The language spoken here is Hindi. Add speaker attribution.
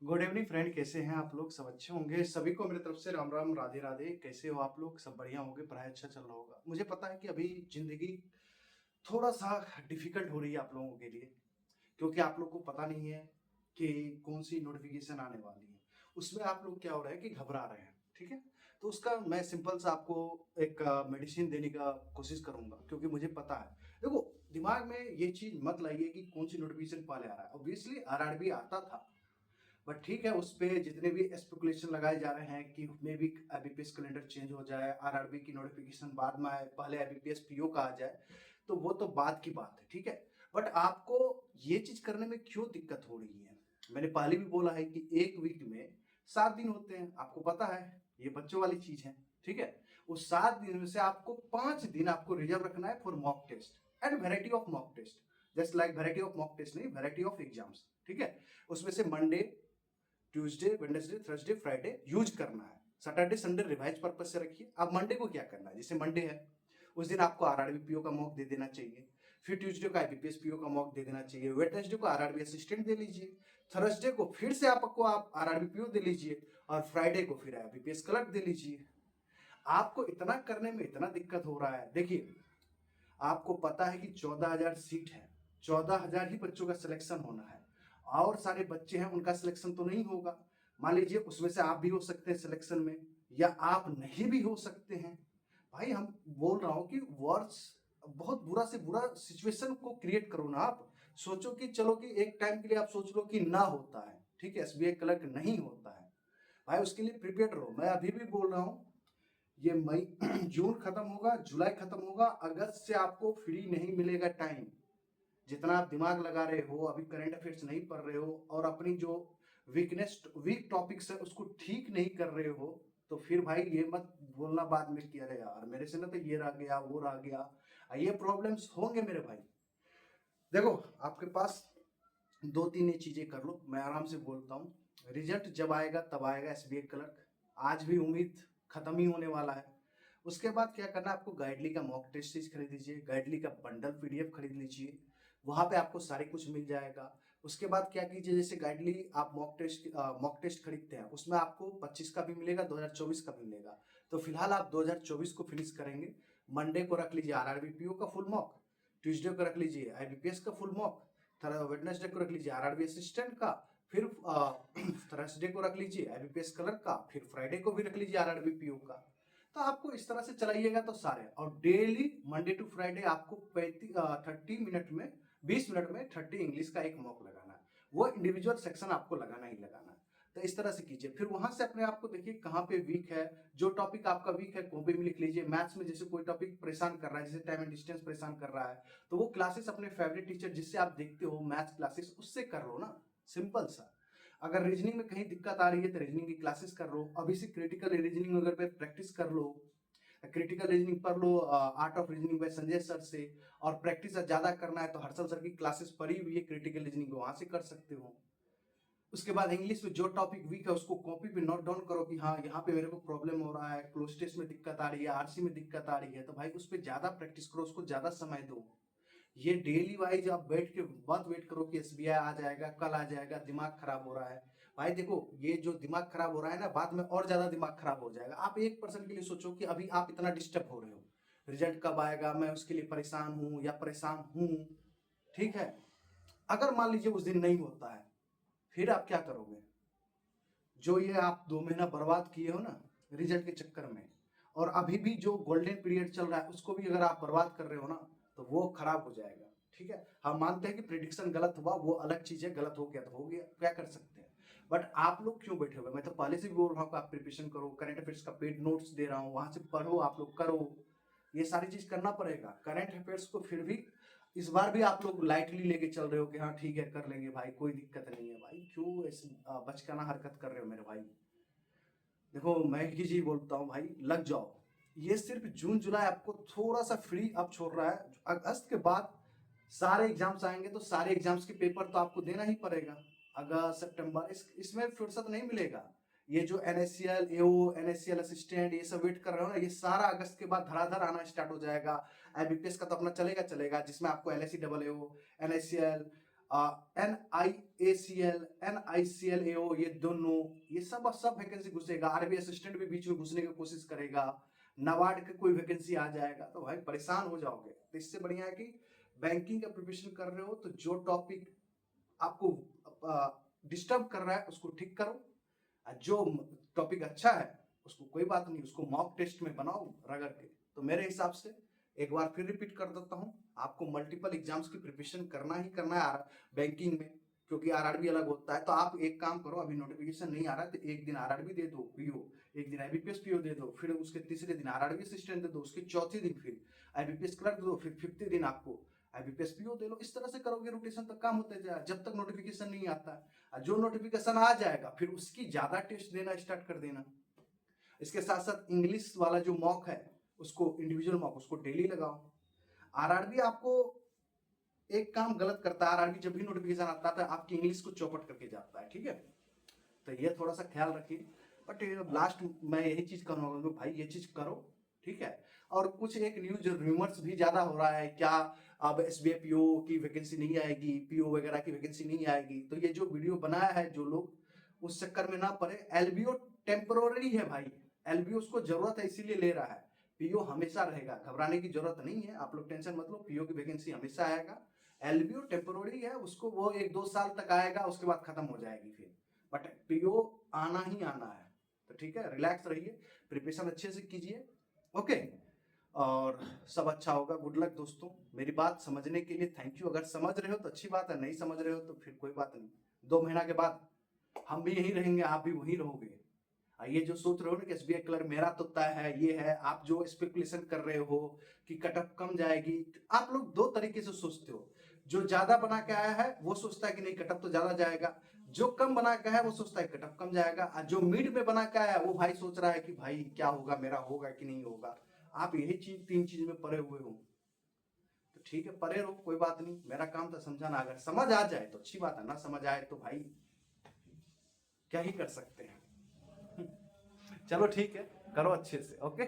Speaker 1: गुड इवनिंग फ्रेंड, कैसे हैं आप लोग? सब अच्छे होंगे। सभी को मेरी तरफ से राम राम, राधे राधे। कैसे हो आप लोग? सब बढ़िया होंगे, पढ़ाई अच्छा चल रहा होगा। मुझे पता है कि अभी जिंदगी थोड़ा सा डिफिकल्ट हो रही है आप लोगों के लिए, क्योंकि आप लोग को पता नहीं है कि कौन सी नोटिफिकेशन आने वाली है। उसमें आप लोग क्या हो रहा है कि घबरा रहे हैं, ठीक है। तो उसका मैं सिंपल सा आपको एक मेडिसिन देने का कोशिश करूंगा, क्योंकि मुझे पता है। देखो, दिमाग में ये चीज मत लाइए कि कौन सी नोटिफिकेशन पहले आ रहा है। ऑब्वियसली आरआरबी आता था, बट ठीक है, उस पे जितने भी स्पेकुलेशन लगाए जा रहे हैं कि मे भी आईबीपीएस कैलेंडर चेंज हो जाए, आरआरबी की नोटिफिकेशन बाद में आए, पहले आईबीपीएस पीओ का आ जाए, तो वो तो बाद की बात है, ठीक है। बट आपको ये चीज करने में क्यों दिक्कत हो रही है? मैंने पहले भी बोला है कि एक वीक में 7 दिन होते हैं, आपको पता है। ये बच्चों वाली चीज है, ठीक है। उस 7 दिन में से आपको 5 दिन आपको रिजर्व रखना है for mock test and variety of mock test. Just like variety of mock test नहीं, वेराइटी ऑफ एग्जाम्स, ठीक है। उसमें से Monday, Tuesday, Wednesday, Thursday, Friday use करना है। सैटरडे संडे रिवाइज पर्पज से रखिए। अब मंडे को क्या करना है? जैसे मंडे है, उस दिन आपको आरआरबी पीओ का मॉक दे देना चाहिए। फिर ट्यूसडे को आईबीपीएस पीओ का मॉक दे देना चाहिए। वेडनेसडे को आरआरबी असिस्टेंट दे लीजिए। थर्सडे को फिर से आपको आप आरआरबी पीओ दे लीजिए। और फ्राइडे को फिर आईबीपीएस क्लर्क दे लीजिए। आपको इतना करने में इतना दिक्कत हो रहा है। देखिए, आपको पता है कि 14,000 सीट है, 14,000 ही बच्चों का सिलेक्शन होना है। और सारे बच्चे हैं, उनका सिलेक्शन तो नहीं होगा। मान लीजिए उसमें से आप भी हो सकते हैं सिलेक्शन में, या आप नहीं भी हो सकते हैं। भाई, हम बोल रहा हूं कि वर्ड्स, बहुत बुरा से बुरा सिचुएशन को क्रिएट करो ना। आप सोचो कि चलो कि एक टाइम के लिए आप सोच लो कि ना होता है, ठीक है, एसबीआई क्लर्क नहीं होता है। भाई, उसके लिए प्रिपेयर रहो। मैं अभी भी बोल रहा हूं, ये मई जून खत्म होगा, जुलाई खत्म होगा, अगस्त से आपको फ्री नहीं मिलेगा टाइम। जितना आप दिमाग लगा रहे हो, अभी करंट अफेयर्स नहीं पढ़ रहे हो और अपनी जो वीक टॉपिक्स है उसको ठीक नहीं कर रहे हो, तो फिर भाई ये मत बोलना बाद में कि अरे यार मेरे से ना तो ये रह गया, वो रह गया। ये प्रॉब्लम्स होंगे मेरे भाई। देखो, आपके पास दो तीन ये चीजें कर लो, मैं आराम से बोलता हूँ। रिजल्ट जब आएगा तब आएगा एसबीआई क्लर्क, आज भी उम्मीद खत्म ही होने वाला है। उसके बाद क्या करना है, आपको गाइडली का मॉक टेस्ट सीरीज खरीद लीजिए, गाइडली का बंडल पीडीएफ खरीद लीजिए। वहां पे आपको सारे कुछ मिल जाएगा। उसके बाद क्या कीजिए, जैसे गाइडली आप मॉक टेस्ट खरीदते हैं, उसमें आपको 25 का भी मिलेगा, 2024 का भी मिलेगा। तो फिलहाल आप 2024 को फिनिश करेंगे। मंडे को रख लीजिए आरआरबी पीओ का फुल मॉक, ट्यूसडे को रख लीजिए आईबीपीएस का फुल मॉक, वेडनेसडे को रख लीजिए आरआरबी असिस्टेंट का, फिर थर्सडे को रख लीजिए आईबीपीएस क्लर्क का, फिर फ्राइडे को भी रख लीजिए आरआरबी पीओ का। तो आपको इस तरह से चलाइएगा तो सारे, और डेली मंडे टू फ्राइडे आपको 30 मिनट में, 20 मिनट में 30 इंग्लिश का एक मॉक लगाना है। वो इंडिविजुअल सेक्शन आपको लगाना ही लगाना है। तो इस तरह से कीजिए। फिर वहां से अपने आप को देखिए कहाँ पे वीक है, जो टॉपिक आपका वीक है कॉपी में लिख लीजिए। मैथ्स में जैसे कोई टॉपिक परेशान कर रहा है, जैसे टाइम एंड डिस्टेंस परेशान कर रहा है, तो वो क्लासेस अपने फेवरेट टीचर जिससे आप देखते हो मैथ्स क्लासेस, उससे कर लो ना, सिंपल सा। अगर रीजनिंग में कहीं दिक्कत आ रही है तो रीजनिंग की क्लासेस कर लो। अभी से क्रिटिकल रीजनिंग अगर पे प्रैक्टिस कर लो, क्रिटिकल रीजनिंग पढ़ लो art of reasoning by Sanjay sir से। और प्रैक्टिस ज्यादा करना है तो हर्षल सर की क्लासेस पढ़ी हुई है क्रिटिकल रीजनिंग, वहां से कर सकते हो। उसके बाद इंग्लिश में जो टॉपिक वीक है उसको कॉपी पे नोट डाउन करो कि हाँ, यहाँ पे मेरे को प्रॉब्लम हो रहा है, क्लोज टेस्ट में दिक्कत आ रही है, आरसी में दिक्कत आ रही है, तो भाई उस पर ज्यादा प्रैक्टिस करो, उसको ज्यादा समय दो। ये डेली वाइज आप बैठ के मत वेट करो कि एसबीआई आ जाएगा, कल आ जाएगा, दिमाग खराब हो रहा है। भाई देखो, ये जो दिमाग खराब हो रहा है ना, बाद में और ज्यादा दिमाग खराब हो जाएगा। आप 1% के लिए सोचो कि अभी आप इतना डिस्टर्ब हो रहे हो, रिजल्ट कब आएगा, मैं उसके लिए परेशान हूं या परेशान हूं, ठीक है। अगर मान लीजिए उस दिन नहीं होता है, फिर आप क्या करोगे? जो ये आप 2 महीना बर्बाद किए हो ना रिजल्ट के चक्कर में, और अभी भी जो गोल्डन पीरियड चल रहा है उसको भी अगर आप बर्बाद कर रहे हो ना, तो वो खराब हो जाएगा, ठीक है। हम मानते हैं कि प्रिडिक्शन गलत हुआ, वो अलग चीज है, गलत हो गया तो हो गया, क्या कर सकते हैं। बट आप लोग क्यों बैठे हुए? मैं तो पहले से भी बोल रहा हूँ कि आप प्रिपरेशन करो, करंट अफेयर्स का पेड नोट्स दे रहा हूँ, वहां से पढ़ो, आप लोग करो। ये सारी चीज करना पड़ेगा। करंट अफेयर्स को फिर भी इस बार भी आप लोग लाइटली लेके चल रहे हो कि हाँ ठीक है कर लेंगे भाई, कोई दिक्कत नहीं है। भाई क्यों ऐसे बचकाना हरकत कर रहे हो मेरे भाई? देखो, मैं एक ही चीज बोलता हूँ भाई, लग जाओ। ये सिर्फ जून जुलाई आपको थोड़ा सा फ्री अब छोड़ रहा है। अगस्त के बाद सारे एग्जाम्स आएंगे, तो सारे एग्जाम्स के पेपर तो आपको देना ही पड़ेगा। अगस्त सितंबर इसमें फुर्सत नहीं मिलेगा। ये जो एनएससीएल एओ, एनएससीएल असिस्टेंट, ये सब वेट कर रहे हो ना, ये सारा अगस्त के बाद धड़ाधड़ आना स्टार्ट हो जाएगा। आईबीपीएस का तो अपना चलेगा चलेगा, जिसमें आपको एलएससी डबल एओ, एनएससीएल, NIACL, NICLAO, ये दोनों, ये सब वैकेंसी घुसेगा। आरबी असिस्टेंट भी बीच में घुसने की कोशिश करेगा। नाबार्ड का कोई वैकेंसी आ जाएगा तो भाई परेशान हो जाओगे। तो इससे बढ़िया है कि बैंकिंग का प्रिपरेशन कर रहे हो तो जो टॉपिक आपको डिस्टर्ब कर रहा है उसको ठीक करो, जो टॉपिक अच्छा है उसको कोई बात नहीं, उसको मॉक टेस्ट में बनाओ रगड़ के। तो मेरे हिसाब से एक बार फिर रिपीट कर देता हूँ, आपको मल्टीपल एग्जाम्स की प्रिपरेशन करना ही करना है बैंकिंग में, क्योंकि आरआरबी अलग होता है। तो आप एक काम करो, अभी नोटिफिकेशन नहीं आ रहा है तो एक दिन आरआरबी दे दो पीओ, एक दिन आईबीपीएस पीओ दे दो, फिर उसके तीसरे दिन आरआरबी असिस्टेंट दे दो, उसके चौथे दिन फिर आईबीपीएस क्लर्क दे दो, फिर फिफ्थ दिन आपको आईबीपीएस पीओ दे लो। इस तरह से करोगे रोटेशन तक काम होते जाए जब तक नोटिफिकेशन नहीं आता है। जो नोटिफिकेशन आ जाएगा फिर उसकी ज्यादा टेस्ट देना स्टार्ट कर देना। इसके साथ साथ इंग्लिश वाला जो मॉक है उसको, इंडिविजुअल मॉक, उसको डेली लगाओ। आरआरबी आपको एक काम गलत करता है, आरआरबी जब भी नोटिफिकेशन आता है आपकी इंग्लिश को चौपट करके जाता है, ठीक है। तो ये थोड़ा सा ख्याल रखिए। बट लास्ट मैं यही चीज कहूंगा भाई, ये चीज करो, ठीक है। और कुछ एक न्यूज रूमर्स भी ज्यादा हो रहा है, क्या अब एसबीआई पीओ की वैकेंसी नहीं आएगी, पीओ वगैरह की वैकेंसी नहीं आएगी। तो ये जो वीडियो बनाया है जो लोग उस चक्कर में ना पड़े। एलबीओ टेम्पररी है भाई, एलबीओ उसको जरूरत है इसीलिए ले रहा है। पीओ हमेशा रहेगा, घबराने की जरूरत नहीं है, आप लोग टेंशन मत लो, पीओ की वैकेंसी हमेशा आएगा। एलबीओ टेम्पररी है, उसको वो 1-2 साल तक आएगा, उसके बाद खत्म हो जाएगी फिर। बट पीओ आना ही आना है। तो ठीक है, रिलैक्स रहिए, प्रिपरेशन अच्छे से कीजिए, ओके। और सब अच्छा होगा। गुड लक दोस्तों। मेरी बात समझने के लिए थैंक यू। अगर समझ रहे हो तो अच्छी बात है, नहीं समझ रहे हो तो फिर कोई बात नहीं। 2 महीना के बाद हम भी यहीं रहेंगे, आप भी वहीं रहोगे। ये जो सोच रहे हो ना कि एसबीआई क्लर्क मेरा तो तय है, ये है, आप जो स्पेकुलेशन कर रहे हो कि कटअप कम जाएगी, आप लोग 2 तरीके से सोचते हो। जो ज्यादा बना के आया है वो सोचता है कि नहीं कटअप तो ज्यादा जाएगा, जो कम बना के है वो सोचता है कटअप कम जाएगा, और जो मिड में बना के आया वो भाई सोच रहा है कि भाई क्या होगा, मेरा होगा कि नहीं होगा। आप यही चीज 3 चीज में पड़े हुए हो। तो ठीक है, पड़े रहो, कोई बात नहीं। मेरा काम था समझाना, अगर समझ आ जाए तो अच्छी बात है, ना समझ आए तो भाई क्या ही कर सकते हैं। चलो ठीक है, करो अच्छे से, ओके।